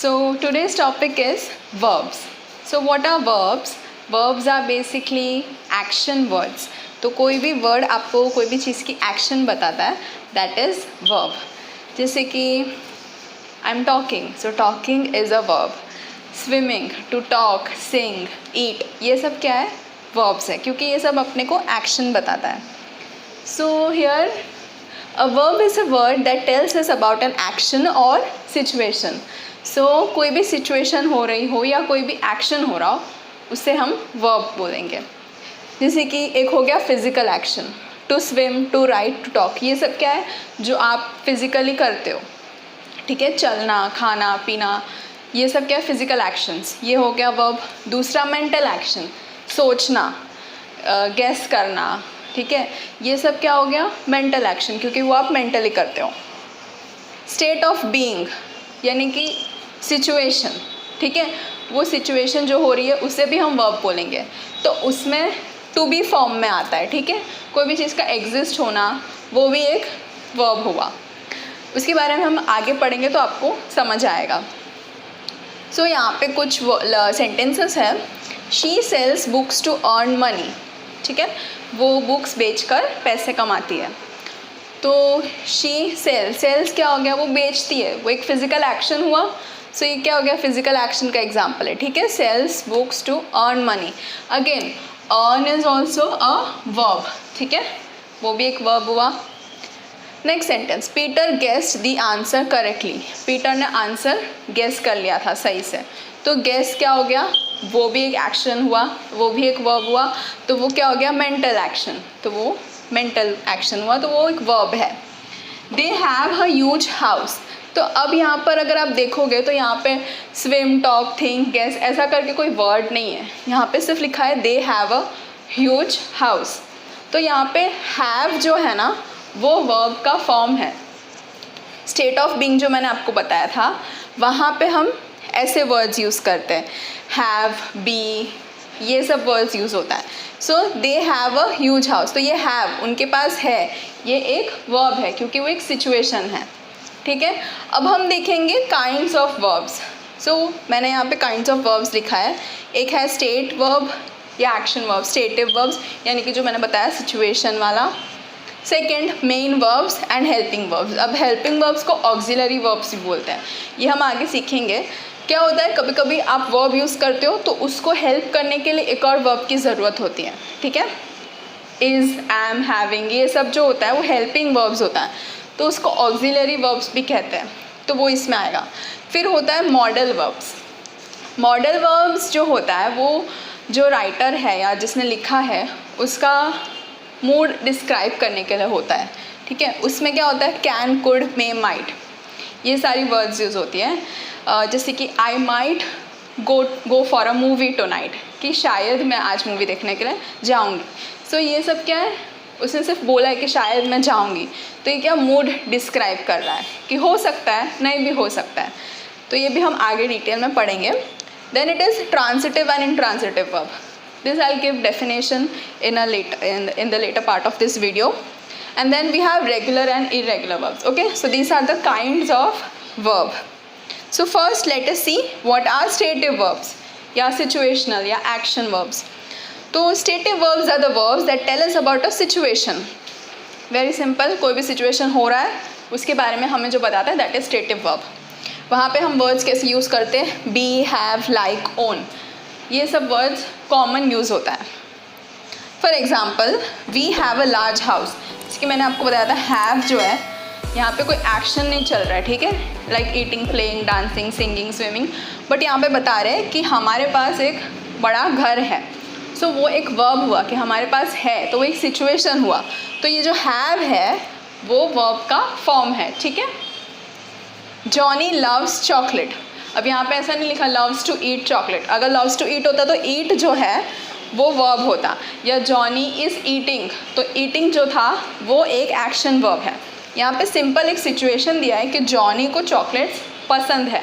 So today's topic is verbs. So what are verbs? Verbs are basically action words. तो कोई भी word आपको कोई भी चीज़ की action बताता है, that is verb. जैसे कि I'm talking, so talking is a verb. Swimming, to talk, sing, eat, ये सब क्या है? Verbs है, क्योंकि ये सब अपने को action बताता है. So here a verb is a word that tells us about an action or situation. So कोई भी situation हो रही हो या कोई भी action हो रहा हो उससे हम verb बोलेंगे. जैसे कि एक हो गया physical action, to swim, to write, to talk, ये सब क्या है जो आप physically करते हो, ठीक है, चलना, खाना, पीना, ये सब क्या है physical actions, ये हो गया verb. दूसरा mental action, सोचना, guess करना, ठीक है, ये सब क्या हो गया मेंटल एक्शन, क्योंकि वो आप मेंटली करते हो. स्टेट ऑफ बीइंग यानी कि सिचुएशन, ठीक है, वो सिचुएशन जो हो रही है उसे भी हम वर्ब बोलेंगे. तो उसमें टू बी फॉर्म में आता है, ठीक है, कोई भी चीज़ का एग्जिस्ट होना वो भी एक वर्ब हुआ. उसके बारे में हम आगे पढ़ेंगे तो आपको समझ आएगा. सो यहाँ पे कुछ सेंटेंसेस है. She sells books to earn money, ठीक है, वो बुक्स बेचकर पैसे कमाती है. तो शी सेल्स क्या हो गया, वो बेचती है, वो एक फिजिकल एक्शन हुआ. सो ये क्या हो गया, फिजिकल एक्शन का एग्जांपल है, ठीक है. Sells books to earn money. Again earn is also a verb, ठीक है, वो भी एक वर्ब हुआ. Next sentence, Peter guessed the answer correctly. Peter ने आंसर गेस कर लिया था सही से. तो गेस क्या हो गया, वो भी एक एक्शन हुआ, वो भी एक वर्ब हुआ. तो वो क्या हो गया मेंटल एक्शन, तो वो मेंटल एक्शन हुआ, तो वो एक वर्ब है. दे हैव अ ह्यूज हाउस. तो अब यहाँ पर अगर आप देखोगे तो यहाँ पे स्विम, टॉक, थिंक, गेस ऐसा करके कोई वर्ड नहीं है. यहाँ पे सिर्फ लिखा है दे हैव अ ह्यूज हाउस. तो यहाँ पे हैव जो है ना वो वर्ब का फॉर्म है. स्टेट ऑफ बीइंग जो मैंने आपको बताया था वहाँ पे हम ऐसे वर्ड्स यूज़ करते हैं, हैव, बी, ये सब वर्ड्स यूज़ होता है. So they have a huge house. तो ये हैव उनके पास है, ये एक वर्ब है क्योंकि वो एक सिचुएशन है, ठीक है. अब हम देखेंगे काइंड्स ऑफ वर्ब्स. सो मैंने यहाँ पे काइंड्स ऑफ वर्ब्स लिखा है. एक है स्टेट वर्ब या एक्शन वर्ब, स्टेटिव वर्ब्स यानी कि जो मैंने बताया सिचुएशन वाला. Second main verbs and helping verbs. अब हेल्पिंग वर्ब्स को ऑक्सिलरी वर्ब्स भी बोलते हैं, ये हम आगे सीखेंगे. क्या होता है, कभी कभी आप वर्ब यूज़ करते हो तो उसको हेल्प करने के लिए एक और वर्ब की ज़रूरत होती है, ठीक है. इज़, एम, हैविंग, ये सब जो होता है वो हेल्पिंग वर्ब्स होता है, तो उसको ऑक्सिलरी वर्ब्स भी कहते हैं, तो वो इसमें आएगा. फिर होता है मॉडल वर्ब्स. मॉडल वर्ब्स जो होता है वो जो राइटर है या जिसने लिखा है उसका मूड डिस्क्राइब करने के लिए होता है, ठीक है. उसमें क्या होता है, कैन, कुड, मे, माइट, ये सारी वर्ड्स यूज़ होती हैं. जैसे कि I might go for a movie tonight, कि शायद मैं आज मूवी देखने के लिए जाऊंगी. सो ये सब क्या है, उसने सिर्फ बोला है कि शायद मैं जाऊंगी, तो ये क्या मूड डिस्क्राइब कर रहा है कि हो सकता है, नहीं भी हो सकता है. तो ये भी हम आगे डिटेल में पढ़ेंगे. Then it is transitive and intransitive verb. This I'll give definition in the later part of this video. And then we have regular and irregular verbs. Okay, so these are the kinds of verb. So first let us see what are stative verbs या situational या action verbs. तो stative verbs are the verbs that tell us about a situation. Very simple, कोई भी situation हो रहा है उसके बारे में हमें जो बताता है that is stative verb. वहाँ पे हम words कैसे यूज़ करते हैं, be, have, like, own, ये सब वर्ड्स कॉमन यूज़ होता है. For example we have a large house. इसकी मैंने आपको बताया था हैव जो है यहाँ पे कोई एक्शन नहीं चल रहा है, ठीक है, like eating, playing, dancing, singing, swimming, but यहाँ पे बता रहे हैं कि हमारे पास एक बड़ा घर है. सो वो एक वर्ब हुआ कि हमारे पास है, तो वो एक सिचुएशन हुआ. तो ये जो हैव है वो वर्ब का फॉर्म है, ठीक है. Johnny loves chocolate. अब यहाँ पे ऐसा नहीं लिखा लव्स टू ईट चॉकलेट. अगर लव्स टू ईट होता तो ईट जो है वो वर्ब होता, या जॉनी इज़ ईटिंग, तो ईटिंग जो था वो एक एक्शन वर्ब है. यहाँ पे सिंपल एक सिचुएशन दिया है कि जॉनी को चॉकलेट्स पसंद है,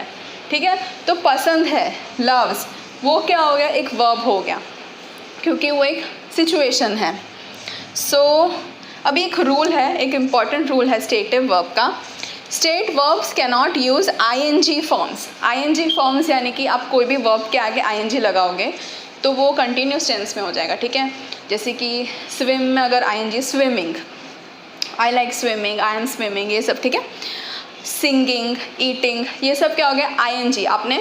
ठीक है. तो पसंद है, लव्स, वो क्या हो गया, एक वर्ब हो गया क्योंकि वो एक सिचुएशन है. सो अभी एक रूल है, एक इम्पॉर्टेंट रूल है स्टेटिव वर्ब का, state verbs cannot use ING forms. ING forms यानी कि आप कोई भी वर्ब के आगे ING लगाओगे तो वो कंटिन्यूस टेंस में हो जाएगा, ठीक है। जैसे कि स्विम में अगर ING, swimming, I like swimming, I am swimming, ये सब, ठीक है। सिंगिंग, ईटिंग, ये सब क्या हो गया, ING, आपने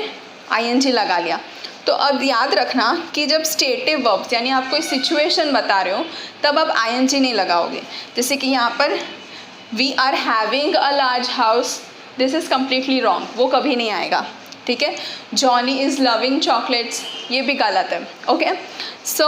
ING लगा लिया। तो अब याद रखना कि जब स्टेटिव वर्ब्स यानी आप कोई सिचुएशन बता रहे हो तब आप ING नहीं लगाओगे। जैसे कि यहाँ पर we are having a large house, this is completely wrong, वो कभी नहीं आएगा, ठीक है। जॉनी इज़ लविंग चॉकलेट्स, ये भी गलत है, ओके। सो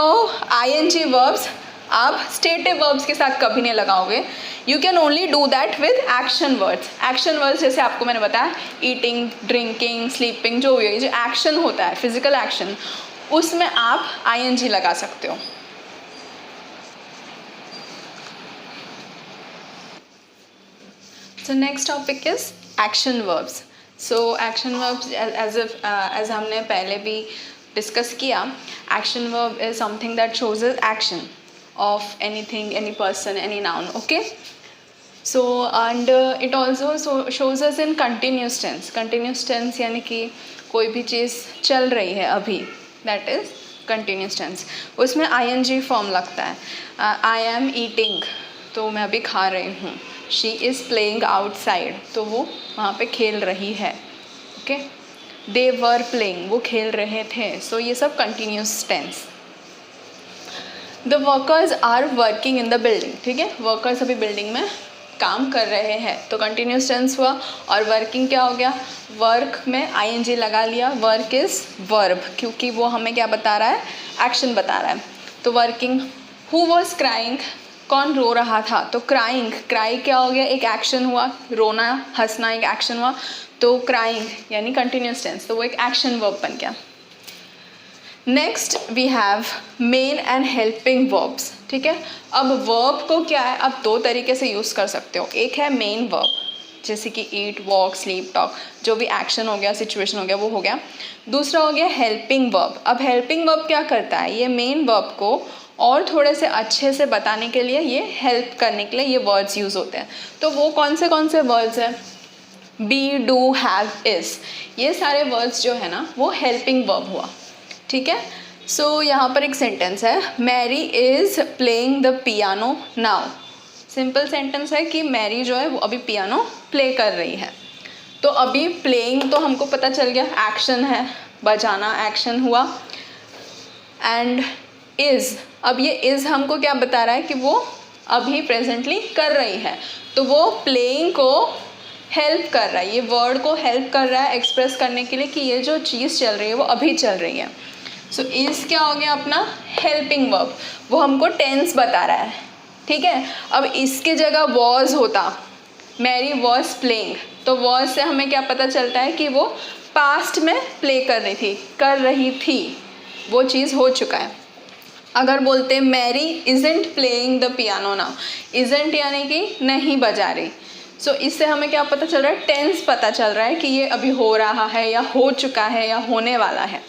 ING वर्ब्स आप स्टेटिव वर्ब्स के साथ कभी नहीं लगाओगे। You can only do that with action words. Action words जैसे आपको मैंने बताया, ईटिंग, ड्रिंकिंग, स्लीपिंग, जो भी जो एक्शन होता है, फिजिकल एक्शन, उसमें आप ING लगा सकते हो। So next topic is action verbs. So action verbs as हमने पहले भी डिस्कस किया, action verb is something that shows us action of anything, any person, any noun, okay. So and it also shows us in continuous tense. Continuous tense यानी कि कोई भी चीज़ चल रही है अभी, that is continuous tense. उसमें ING फॉर्म लगता है। I am eating, तो मैं अभी खा रही हूँ। शी इज़ प्लेइंग आउटसाइड, तो वो वहाँ पे खेल रही है, ओके। दे वर प्लेइंग, वो खेल रहे थे। सो ये सब continuous tense. The workers are working in the building, ठीक है। वर्कर्स अभी बिल्डिंग में काम कर रहे हैं, तो कंटिन्यूस टेंस हुआ। और वर्किंग क्या हो गया, वर्क में ING लगा लिया। वर्क इज़ वर्ब, क्योंकि वो हमें क्या बता रहा है, एक्शन बता रहा है। तो वर्किंग। हु वॉज क्राइंग, कौन रो रहा था, तो क्राइंग, क्राई क्या हो गया, एक एक्शन हुआ। रोना, हंसना एक एक्शन हुआ, तो क्राइंग यानी कंटिन्यूस टेंस, तो वो एक एक्शन वर्ब बन गया। Next we have main and helping verbs, ठीक है। अब वर्ब को क्या है, आप दो तरीके से यूज़ कर सकते हो। एक है मेन वर्ब, जैसे कि ईट, वॉक, स्लीप, टॉक, जो भी एक्शन हो गया, सिचुएशन हो गया, वो हो गया। दूसरा हो गया हेल्पिंग वर्ब। अब हेल्पिंग वर्ब क्या करता है, ये मेन वर्ब को और थोड़े से अच्छे से बताने के लिए, ये हेल्प करने के लिए ये वर्ड्स यूज़ होते हैं। तो वो कौन से वर्ड्स हैं, बी, डू, हैव, इज़, ये सारे वर्ड्स जो है ना वो हेल्पिंग वर्ब हुआ, ठीक है। सो यहाँ पर एक सेंटेंस है, Mary is playing the piano now. Simple sentence है कि मैरी जो है वो अभी पियानो प्ले कर रही है। तो अभी प्लेइंग तो हमको पता चल गया, एक्शन है, बजाना एक्शन हुआ। एंड इज़, अब ये इज़ हमको क्या बता रहा है कि वो अभी प्रेजेंटली कर रही है, तो वो प्लेइंग को हेल्प कर रहा है, ये वर्ड को हेल्प कर रहा है एक्सप्रेस करने के लिए कि ये जो चीज़ चल रही है वो अभी चल रही है। सो इज़ क्या हो गया अपना हेल्पिंग वर्ब, वो हमको टेंस बता रहा है, ठीक है। अब इसके जगह वॉज होता, मैरी वॉज प्लेइंग, तो वॉज से हमें क्या पता चलता है कि वो पास्ट में प्ले कर रही थी, वो चीज़ हो चुका है। अगर बोलते Mary isn't playing the piano now, isn't यानी कि नहीं बजा रही, सो इससे हमें क्या पता चल रहा है, टेंस पता चल रहा है कि ये अभी हो रहा है या हो चुका है या होने वाला है।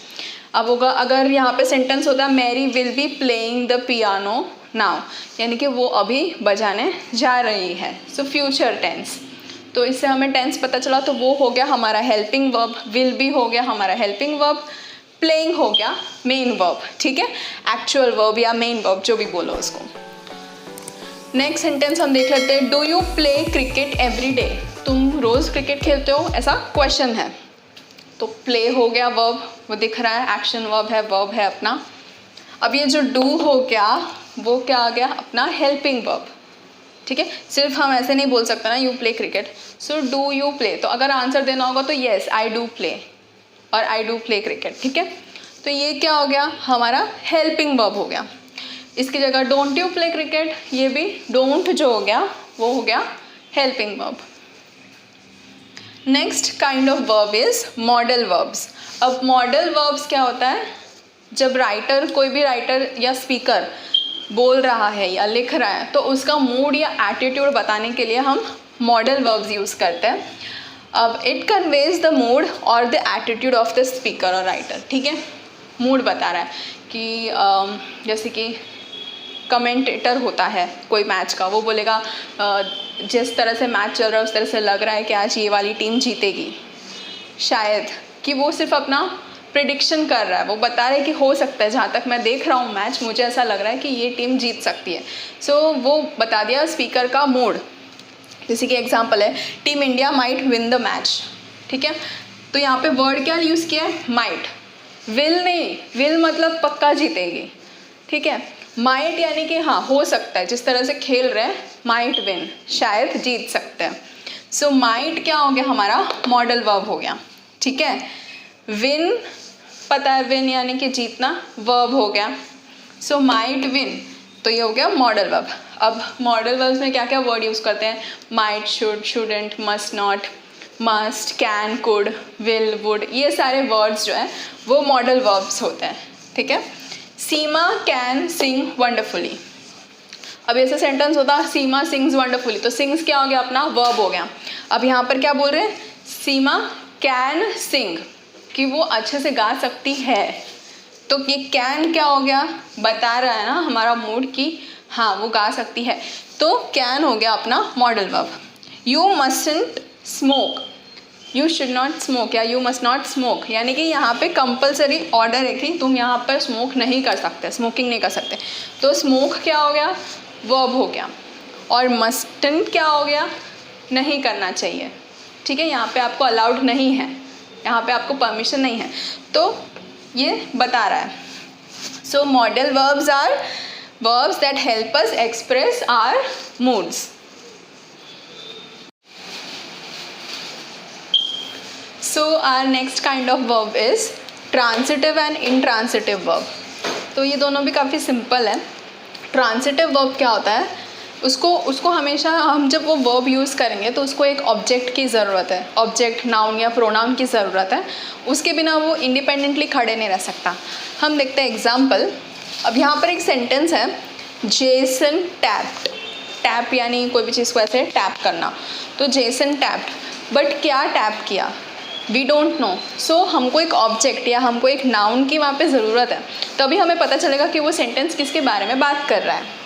अब होगा अगर यहाँ पे सेंटेंस होता Mary will be playing the piano now, यानी कि वो अभी बजाने जा रही है, सो फ्यूचर टेंस। तो इससे हमें टेंस पता चला, तो वो हो गया हमारा हेल्पिंग वर्ब, विल बी हो गया हमारा हेल्पिंग वर्ब, प्लेइंग हो गया मेन वर्ब, ठीक है, एक्चुअल वर्ब या मेन वर्ब जो भी बोलो उसको। नेक्स्ट सेंटेंस हम देख लेते हैं, do you play cricket every day, तुम रोज़ क्रिकेट खेलते हो, ऐसा क्वेश्चन है। तो प्ले हो गया वर्ब, वो दिख रहा है एक्शन वर्ब है अपना। अब ये जो डू हो गया वो क्या आ गया अपना हेल्पिंग वर्ब, ठीक है। सिर्फ हम ऐसे नहीं बोल सकते ना you play cricket, so do you play, तो अगर आंसर देना होगा तो येस आई डू प्ले और आई डू प्ले क्रिकेट, ठीक है। तो ये क्या हो गया हमारा हेल्पिंग वर्ब हो गया। इसकी जगह डोंट यू प्ले क्रिकेट, ये भी डोंट जो हो गया वो हो गया helping verb. Next kind of verb is modal verbs. अब मॉडल वर्ब्स क्या होता है, जब राइटर, कोई भी राइटर या स्पीकर बोल रहा है या लिख रहा है तो उसका मूड या एटीट्यूड बताने के लिए हम मॉडल वर्ब्स यूज़ करते हैं। अब इट कन्वेज द मूड और the attitude of the speaker और राइटर, ठीक है। मूड बता रहा है कि जैसे कि कमेंटेटर होता है कोई मैच का, वो बोलेगा जिस तरह से मैच चल रहा है उस तरह से लग रहा है कि आज ये वाली टीम जीतेगी, शायद, कि वो सिर्फ अपना प्रिडिक्शन कर रहा है, वो बता रहा है कि हो सकता है, जहाँ तक मैं देख रहा हूँ मैच मुझे ऐसा लग रहा है कि ये टीम जीत सकती है। सो वो बता दिया स्पीकर का मूड। जैसे कि एग्जांपल है team India might win the match, ठीक है, तो यहाँ पे वर्ड क्या यूज़ किया है, माइट। विल नहीं, विल मतलब पक्का जीतेगी, ठीक है, माइट यानी कि हाँ हो सकता है, जिस तरह से खेल रहे हैं माइट विन, शायद जीत सकते हैं। सो माइट क्या हो गया हमारा, मॉडल वर्ब हो गया, ठीक है। विन पता है, विन यानी कि जीतना, वर्ब हो गया, सो माइट विन, तो ये हो गया मॉडल वर्ब। अब मॉडल वर्ब्स में क्या क्या वर्ड यूज़ करते हैं, might, should, shouldn't, must not, must, can, could, will, would, ये सारे वर्ड्स जो हैं वो मॉडल वर्ब्स होते हैं, ठीक है। सीमा कैन सिंग वंडरफुली, अब ऐसा सेंटेंस होता सीमा सिंग्स वंडरफुली, तो सिंग्स क्या हो गया अपना, वर्ब हो गया। अब यहाँ पर क्या बोल रहे हैं, सीमा कैन सिंग, कि वो अच्छे से गा सकती है, तो ये कैन क्या हो गया, बता रहा है ना हमारा मूड कि हाँ वो गा सकती है, तो कैन हो गया अपना modal verb. You mustn't smoke, you should not smoke या यू मस्ट नॉट स्मोक, यानी कि यहाँ पे कंपलसरी ऑर्डर है कि तुम यहाँ पर स्मोक नहीं कर सकते, स्मोकिंग नहीं कर सकते, तो स्मोक क्या हो गया, वर्ब हो गया, और मस्टंट क्या हो गया, नहीं करना चाहिए, ठीक है, यहाँ पे आपको अलाउड नहीं है, यहाँ पे आपको परमिशन नहीं है, तो ये बता रहा है। So modal verbs are verbs that help us express our moods. So our next kind of verb is transitive and intransitive verb. तो ये दोनों भी काफ़ी सिंपल है। ट्रांसिटिव वर्ब क्या होता है, उसको हमेशा हम जब वो वर्ब यूज़ करेंगे तो उसको एक ऑब्जेक्ट की ज़रूरत है, ऑब्जेक्ट, नाउन या प्रोनाउन की ज़रूरत है, उसके बिना वो इंडिपेंडेंटली खड़े नहीं रह सकता। हम देखते हैं एग्जाम्पल। अब यहाँ पर एक सेंटेंस है, जेसन टैप्ड, टैप यानी कोई भी चीज़ को ऐसे टैप करना, तो जेसन टैप्ड, बट क्या टैप किया, वी डोंट नो। सो हमको एक ऑब्जेक्ट या हमको एक नाउन की वहाँ पे ज़रूरत है, तभी हमें पता चलेगा कि वो सेंटेंस किसके बारे में बात कर रहा है।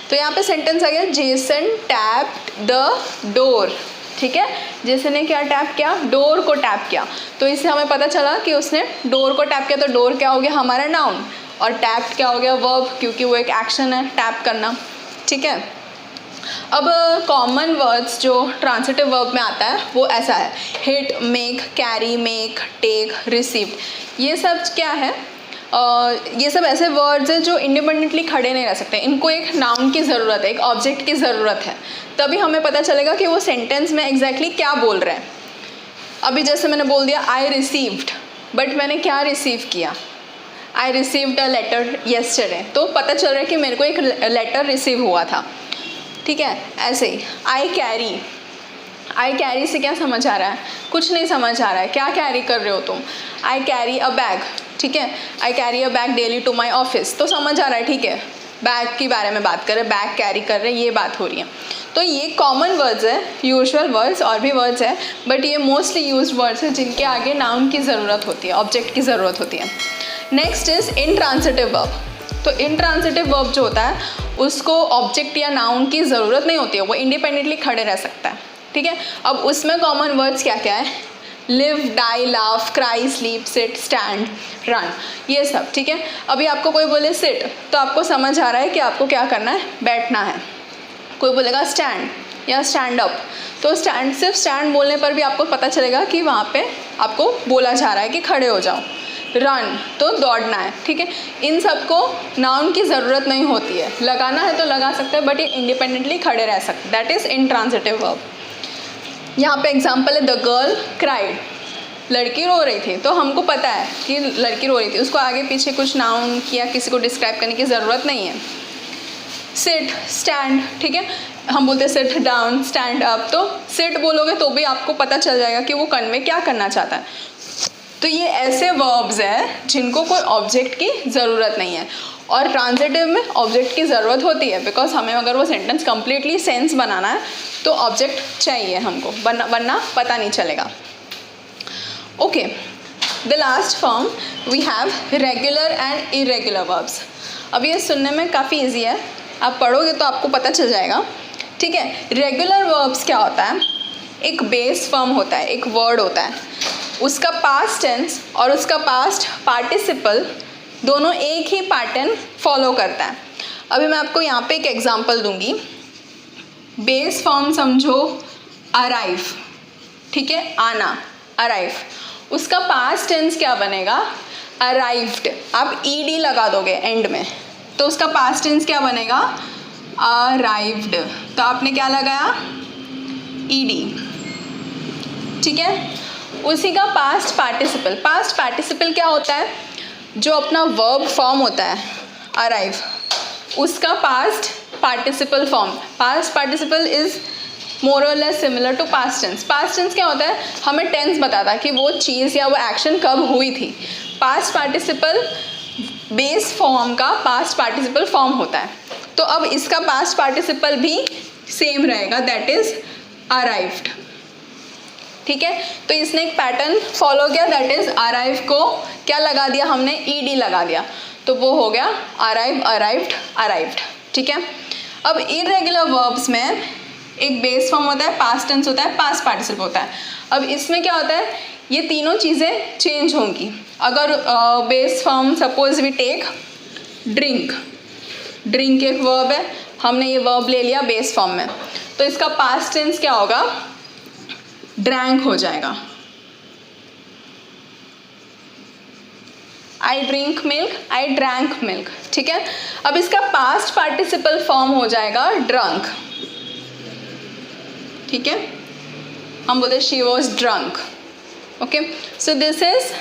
तो यहाँ पे सेंटेंस आ गया, जेसन टैप्ड द डोर, ठीक है, जेसन ने क्या टैप किया, डोर को टैप किया, तो इससे हमें पता चला कि उसने डोर को टैप किया, तो डोर क्या हो गया हमारा नाउन, और टैप्ड क्या हो गया वर्ब, क्योंकि वो एक एक्शन है टैप करना, ठीक है। अब कॉमन वर्ड्स जो ट्रांसिटिव वर्ब में आता है वो ऐसा है, hit, make, carry, make, take, received, ये सब क्या है, ये सब ऐसे वर्ड्स हैं जो इंडिपेंडेंटली खड़े नहीं रह सकते, इनको एक नाउन की ज़रूरत है, एक ऑब्जेक्ट की ज़रूरत है, तभी हमें पता चलेगा कि वो सेंटेंस में एग्जैक्टली क्या बोल रहे हैं। अभी जैसे मैंने बोल दिया आई रिसीव्ड, बट मैंने क्या रिसीव किया, I received a letter yesterday, तो पता चल रहा है कि मेरे को एक लेटर रिसीव हुआ था, ठीक है। ऐसे ही आई कैरी, आई कैरी से क्या समझ आ रहा है, कुछ नहीं समझ आ रहा है, क्या कैरी कर रहे हो तुम, आई कैरी अ बैग, ठीक है, I carry a bag daily to my office, तो समझ आ रहा है, ठीक है, बैग के बारे में बात कर रहे, बैग कैरी कर रहे, ये बात हो रही है। तो ये कॉमन वर्ड्स है, यूजुअल वर्ड्स और भी वर्ड्स है, बट ये मोस्टली यूज्ड वर्ड्स है जिनके आगे नाउन की ज़रूरत होती है, ऑब्जेक्ट की ज़रूरत होती है। Next is intransitive verb. तो इनट्रांसिटिव वर्ब जो होता है उसको ऑब्जेक्ट या नाउन की ज़रूरत नहीं होती है, वो इंडिपेंडेंटली खड़े रह सकता है, ठीक है। अब उसमें कॉमन वर्ड्स क्या क्या है, live, die, laugh, cry, sleep, sit, stand, run, ये सब, ठीक है। अभी आपको कोई बोले सिट, तो आपको समझ आ रहा है कि आपको क्या करना है, बैठना है। कोई बोलेगा स्टैंड या स्टैंड अप, तो स्टैंड, सिर्फ स्टैंड बोलने पर भी आपको पता चलेगा कि वहाँ पे आपको बोला जा रहा है कि खड़े हो जाओ। रन, तो दौड़ना है, ठीक है। इन सबको नाउन की ज़रूरत नहीं होती है, लगाना है तो लगा सकते हैं, बट ये इंडिपेंडेंटली खड़े रह सकते, दैट इज़ इनट्रांसिटिव वर्ब। यहाँ पे एग्जांपल है, द गर्ल क्राइड, लड़की रो रही थी, तो हमको पता है कि लड़की रो रही थी, उसको आगे पीछे कुछ नाउन या किसी को डिस्क्राइब करने की ज़रूरत नहीं है। सिट, स्टैंड, ठीक है, हम बोलते हैं सिट डाउन, स्टैंड अप, तो सिट बोलोगे तो भी आपको पता चल जाएगा कि वो कन्वे क्या करना चाहता है। तो ये ऐसे वर्ब्स हैं जिनको कोई ऑब्जेक्ट की ज़रूरत नहीं है, और ट्रांजिटिव में ऑब्जेक्ट की ज़रूरत होती है, बिकॉज हमें अगर वो सेंटेंस कम्प्लीटली सेंस बनाना है तो ऑब्जेक्ट चाहिए हमको, वरना पता नहीं चलेगा। Okay, the last form we have regular and irregular verbs. अब ये सुनने में काफ़ी ईजी है, आप पढ़ोगे तो आपको पता चल जाएगा, ठीक है। रेगुलर वर्ब्स क्या होता है, एक बेस फॉर्म होता है, एक वर्ड होता है, उसका पास्ट टेंस और उसका पास्ट पार्टिसिपल दोनों एक ही पैटर्न फॉलो करता है। अभी मैं आपको यहाँ पे एक एग्जांपल दूंगी। बेस फॉर्म समझो अराइव, ठीक है, आना, अराइव, उसका पास्ट टेंस क्या बनेगा, अराइव्ड। आप ईडी लगा दोगे एंड में तो उसका पास्ट टेंस क्या बनेगा, अराइव्ड। तो आपने क्या लगाया, ईडी, ठीक है। उसी का पास्ट पार्टिसिपल क्या होता है, जो अपना वर्ब फॉर्म होता है अराइव, उसका past participle form. Past participle is more or less similar to past tense. Past tense क्या होता है, हमें टेंस बताता है कि वो चीज़ या वो एक्शन कब हुई थी। पास्ट पार्टिसिपल बेस फॉर्म का पास्ट पार्टिसिपल फॉर्म होता है। तो अब इसका पास्ट पार्टिसिपल भी सेम रहेगा, दैट इज अराइव्ड, ठीक है। तो इसने एक पैटर्न फॉलो किया, दैट इज अराइव को क्या लगा दिया हमने, ईडी लगा दिया, तो वो हो गया अराइव, अराइव्ड, अराइव्ड, ठीक है। अब इररेगुलर वर्ब्स में एक बेस फॉर्म होता है, पास्ट टेंस होता है, पास्ट पार्टिसिपल होता है। अब इसमें क्या होता है, ये तीनों चीज़ें चेंज होंगी। अगर base form suppose we take drink, drink एक वर्ब है, हमने ये वर्ब ले लिया बेस फॉर्म में, तो इसका पास्ट टेंस क्या होगा, ड्रैंक हो जाएगा। I drink milk, I drank milk, ठीक है। अब इसका पास्ट पार्टिसिपल फॉर्म हो जाएगा ड्रंक, ठीक है। हम बोलते she was drunk, okay. So this is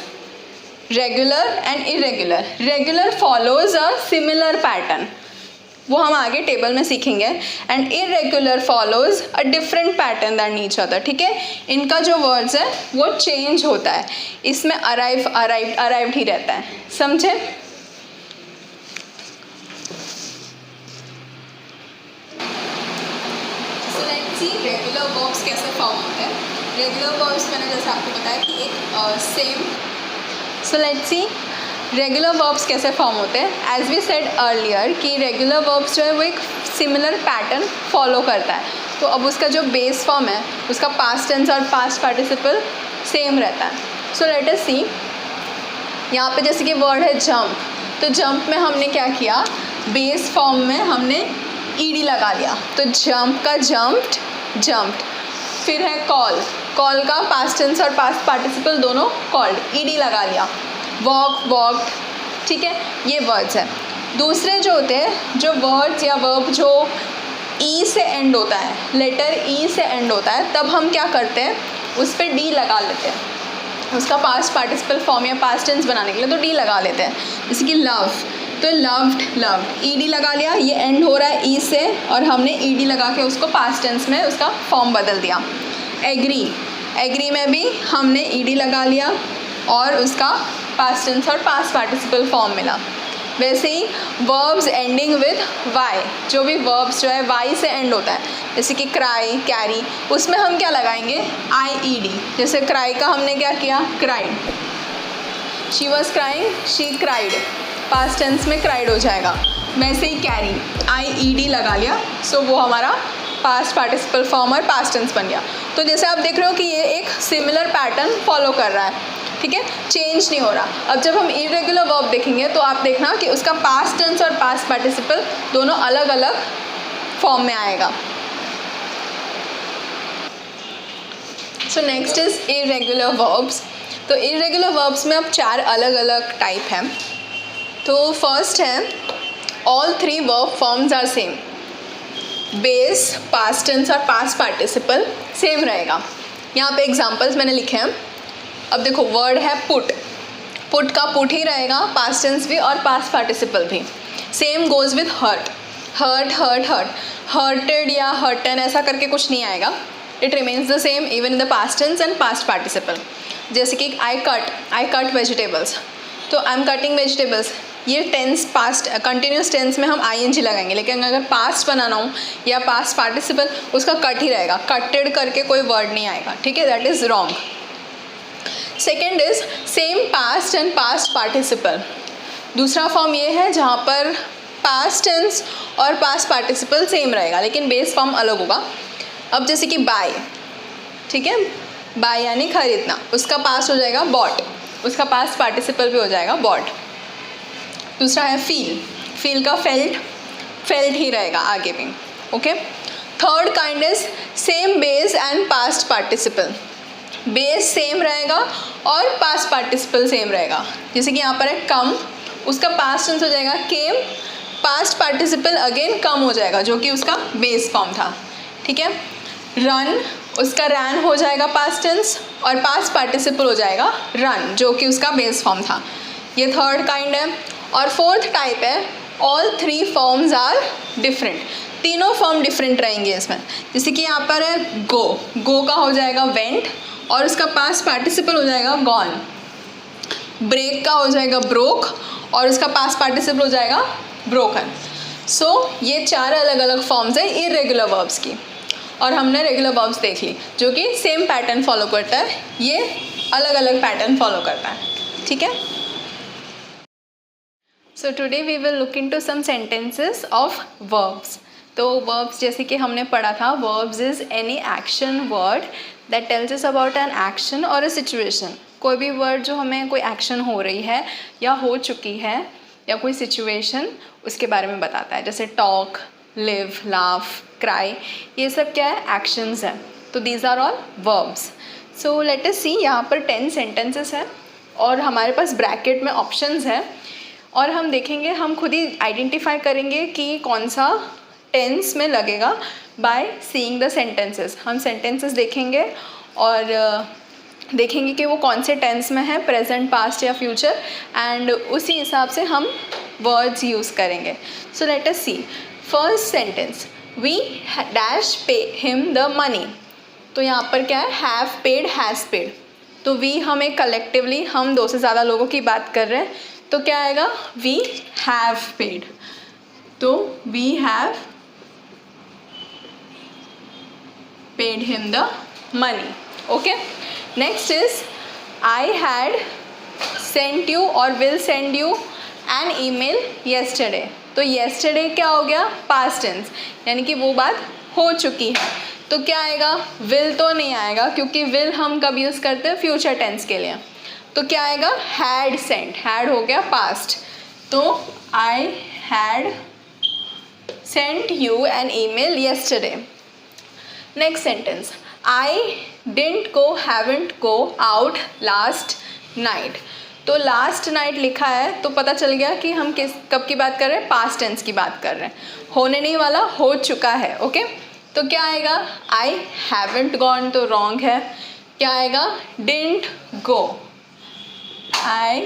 regular and irregular. Regular follows a similar pattern, वो हम आगे टेबल में सीखेंगे, and irregular follows a different pattern than each other, ठीक है। इनका जो वर्ड्स है वो चेंज होता है, इसमें अराइव, अराइव्ड, अराइव्ड ही रहता है, समझे। So let's see regular verbs कैसे फॉर्म होते हैं। रेगुलर वर्ब्स मैंने जैसे आपको बताया कि एक same. So let's see regular verbs कैसे फॉर्म होते हैं। एज वी सेड अर्लियर कि रेगुलर वर्ब्स जो है वो एक सिमिलर पैटर्न फॉलो करता है, तो अब उसका जो बेस फॉर्म है उसका पास्ट टेंस और पास्ट पार्टिसिपल सेम रहता है। सो लेट अस सी, यहाँ पे जैसे कि वर्ड है जंप, तो जंप में हमने क्या किया, बेस फॉर्म में हमने ईडी लगा लिया, तो जंप का जंप्ड, जंप्ड। फिर है कॉल, कॉल का पास्ट टेंस और पास्ट पार्टिसिपल दोनों कॉल्ड, ईडी लगा लिया। वॉक, वॉक्ड, ठीक है, ये वर्ड्स है। दूसरे जो होते हैं, जो वर्ड्स या वर्ब जो ई से एंड होता है, लेटर ई से एंड होता है, तब हम क्या करते हैं, उस पर डी लगा लेते हैं, उसका पास्ट पार्टिसिपल फॉर्म या पास्ट टेंस बनाने के लिए तो डी लगा लेते हैं। जैसे कि लव, तो लव्ड, लव्ड, ईडी लगा लिया, ये एंड हो रहा है ई से और हमने ईडी लगा के उसको पास्ट टेंस में उसका फॉर्म बदल दिया। एग्री, एग्री में भी हमने ईडी लगा लिया और उसका पास्ट टेंस और पास्ट पार्टिसिपल फॉर्म मिला। वैसे ही वर्ब्स एंडिंग विद वाई, जो भी वर्ब्स जो है वाई से एंड होता है, जैसे कि क्राई, कैरी, उसमें हम क्या लगाएंगे, आई ई डी। जैसे क्राई का हमने क्या किया, cried, she was crying, she cried, past tense में क्राइड हो जाएगा। वैसे ही कैरी, आई ई डी लगा लिया, सो वो हमारा पास्ट पार्टिसिपल फॉर्म और पास्ट टेंस बन गया। तो जैसे आप देख रहे हो कि ये एक सिमिलर पैटर्न फॉलो कर रहा है, ठीक है, चेंज नहीं हो रहा। अब जब हम इरेगुलर वर्ब देखेंगे तो आप देखना कि उसका पास्ट टेंस और पास्ट पार्टिसिपल दोनों अलग अलग फॉर्म में आएगा। So next is irregular verbs. तो इरेगुलर वर्ब्स में अब 4 अलग अलग टाइप हैं। तो फर्स्ट है, all 3 verb forms are same, base, past tense और पास्ट पार्टिसिपल सेम रहेगा। यहाँ पे एग्जांपल्स मैंने लिखे हैं। अब देखो, वर्ड है पुट, पुट का पुट ही रहेगा, पास्ट टेंस भी और पास्ट पार्टिसिपल भी। Same goes with hurt, hurt, hurt, hurt, hurted या हर्टन ऐसा करके कुछ नहीं आएगा, it remains the same even in the past tense and past participle. जैसे कि आई कट वेजिटेबल्स, तो आई एम कटिंग वेजिटेबल्स, ये टेंस पास्ट कंटिन्यूस टेंस में हम आईएनजी लगाएंगे, लेकिन अगर पास्ट बनाना हो या पास्ट पार्टिसिपल, उसका कट ही रहेगा, कटेड करके कोई वर्ड नहीं आएगा, ठीक है, that is wrong. Second is same past and past participle. दूसरा फॉर्म ये है जहाँ पर पास्ट टेंस और पास्ट पार्टिसिपल सेम रहेगा लेकिन बेस फॉर्म अलग होगा। अब जैसे कि बाय, ठीक है, बाय यानी खरीदना, उसका पास्ट हो जाएगा बॉट, उसका पास्ट पार्टिसिपल भी हो जाएगा बॉट। दूसरा है फील, फील का फेल्ट, फेल्ट ही रहेगा आगे भी, okay. Third kind is same base and past participle, base same रहेगा और पास्ट पार्टिसिपल सेम रहेगा। जैसे कि यहाँ पर है कम, उसका पास्ट टेंस हो जाएगा केम, पास्ट पार्टिसिपल अगेन कम हो जाएगा जो कि उसका बेस फॉर्म था, ठीक है। रन, उसका रैन हो जाएगा पास्ट टेंस और पास्ट पार्टिसिपल हो जाएगा रन जो कि उसका बेस फॉर्म था। ये थर्ड काइंड है। और फोर्थ टाइप है all three forms are different, तीनों फॉर्म डिफरेंट रहेंगे इसमें। जैसे कि यहाँ पर है गो, गो का हो जाएगा वेंट और उसका पास्ट पार्टिसिपल हो जाएगा गॉन। ब्रेक का हो जाएगा ब्रोक और उसका पास्ट पार्टिसिपल हो जाएगा ब्रोकन। सो ये चार अलग अलग फॉर्म्स है इर्रेगुलर वर्ब्स की, और हमने रेगुलर वर्ब्स देख ली जो कि सेम पैटर्न फॉलो करता है, ये अलग अलग पैटर्न फॉलो करता है, ठीक है। So today we will look into some sentences of verbs. तो वर्ब्स जैसे कि हमने पढ़ा था, verbs is any action word that tells us about an action और अ सिचुएशन। कोई भी वर्ड जो हमें कोई एक्शन हो रही है या हो चुकी है या कोई सिचुएशन उसके बारे में बताता है, जैसे टॉक, लिव, लाफ, क्राई, ये सब क्या है, एक्शंस हैं। तो these are all verbs. So let us see, यहाँ पर 10 सेंटेंसेस हैं और हमारे पास ब्रैकेट में ऑप्शंस हैं और हम देखेंगे, हम खुद ही आइडेंटिफाई करेंगे कि कौन सा टेंस में लगेगा बाय सीइंग द सेंटेंसेस। हम सेंटेंसेस देखेंगे और देखेंगे कि वो कौन से टेंस में है, प्रेजेंट, पास्ट या फ्यूचर, एंड उसी हिसाब से हम वर्ड्स यूज़ करेंगे। So let us see first sentence, we dash pay him the money. तो यहाँ पर क्या है, हैव पेड, हैज़ पेड। तो वी हमें कलेक्टिवली, हम दो से ज़्यादा लोगों की बात कर रहे हैं, तो क्या आएगा, वी हैव पेड। तो we have paid him the money, okay. Next is I had sent you or will send you an email yesterday. तो येस्टरडे क्या हो गया, पास्ट टेंस, यानी कि वो बात हो चुकी है। तो क्या आएगा, विल तो नहीं आएगा क्योंकि विल हम कब यूज़ करते हैं, फ्यूचर टेंस के लिए। तो क्या आएगा, हैड सेंट, हैड हो गया पास्ट। तो I had sent you an email yesterday. Next sentence, I didn't go, haven't go out last night. तो लास्ट नाइट लिखा है तो पता चल गया कि हम कब की बात कर रहे हैं, पास्ट टेंस की बात कर रहे हैं, होने नहीं वाला, हो चुका है, ओके। तो क्या आएगा, आई हैवंट गॉन, तो रॉन्ग है। क्या आएगा, didn't go, I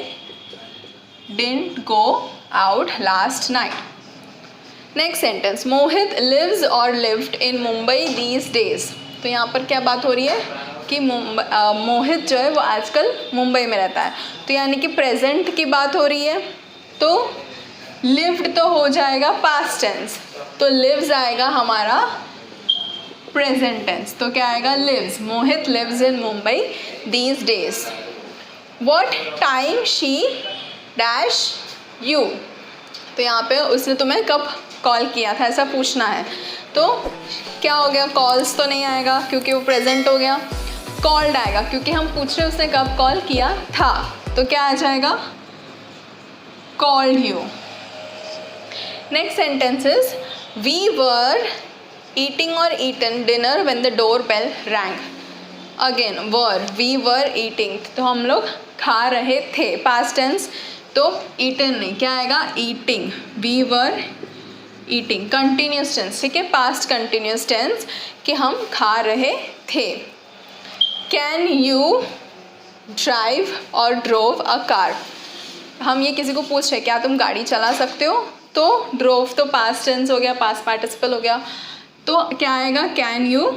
didn't go out last night. Next sentence, Mohit lives or lived in Mumbai these days. तो यहाँ पर क्या बात हो रही है कि मोहित जो है वो आजकल मुंबई में रहता है, तो यानी कि प्रेजेंट की बात हो रही है। तो लिव्ड तो हो जाएगा पास्ट टेंस, तो लिव्स आएगा हमारा प्रेजेंट टेंस। तो क्या आएगा, lives, Mohit lives in Mumbai these days. What time she dash you. तो यहाँ पे उसने तुम्हें कब कॉल किया था, ऐसा पूछना है। तो क्या हो गया, कॉल्स तो नहीं आएगा क्योंकि वो प्रेजेंट हो गया। कॉल्ड आएगा क्योंकि हम पूछ रहे हैं उसने कब कॉल किया था। तो क्या आ जाएगा, called you. Next sentence is, we were eating or eaten dinner when the door bell rang. Again were, we were eating, तो हम लोग खा रहे थे, पास्ट टेंस। तो ईटन नहीं, क्या आएगा, eating, we were eating, continuous tense, ठीक है, पास्ट कंटिन्यूस टेंस कि हम खा रहे थे। कैन यू ड्राइव और ड्रोव अ कार। हम ये किसी को पूछ रहे, क्या तुम गाड़ी चला सकते हो। तो ड्रोव तो पास्ट टेंस हो गया, पास्ट पार्टिसिपल हो गया। तो क्या आएगा, can you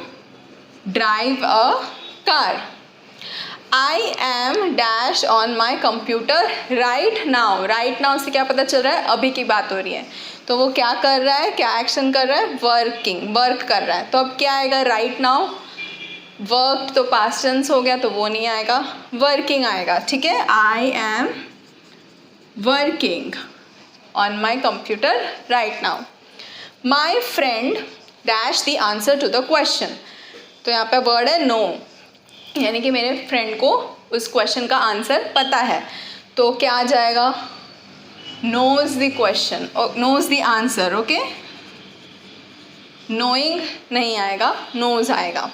drive a car. I am dash on my computer right now. Right now से क्या पता चल रहा है, अभी की बात हो रही है। तो वो क्या कर रहा है, क्या एक्शन कर रहा है, वर्किंग, वर्क कर रहा है। तो अब क्या आएगा, राइट नाउ। वर्क तो पास्ट टेंस हो गया तो वो नहीं आएगा, वर्किंग आएगा, ठीक है। I am working, on my computer right now. My friend dash the answer to the question. तो यहाँ पे वर्ड है नो, यानी कि मेरे फ्रेंड को उस क्वेश्चन का आंसर पता है. तो क्या आ जाएगा? knows the question or knows the answer. Okay, knowing नहीं आएगा, knows आएगा.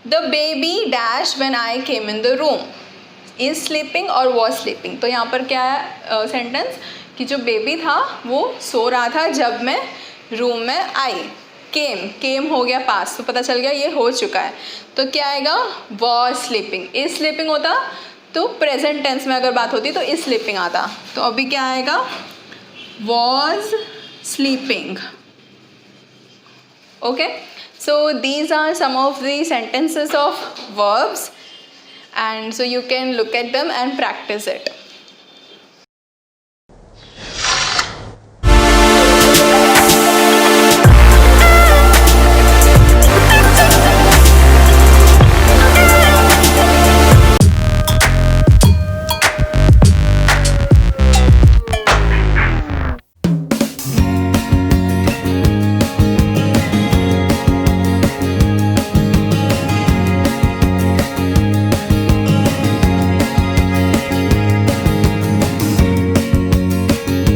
The baby dash when I came in the room is sleeping or was sleeping. तो यहाँ पर क्या है सेंटेंस कि जो बेबी था वो सो रहा था जब मैं रूम में आई. केम हो गया पास, तो पता चल गया ये हो चुका है. तो क्या आएगा? was sleeping. is sleeping होता तो प्रेजेंट टेंस में अगर बात होती तो is sleeping आता. तो अभी क्या आएगा? was sleeping. Okay, so these are some of the sentences of verbs, and so you can look at them and practice it.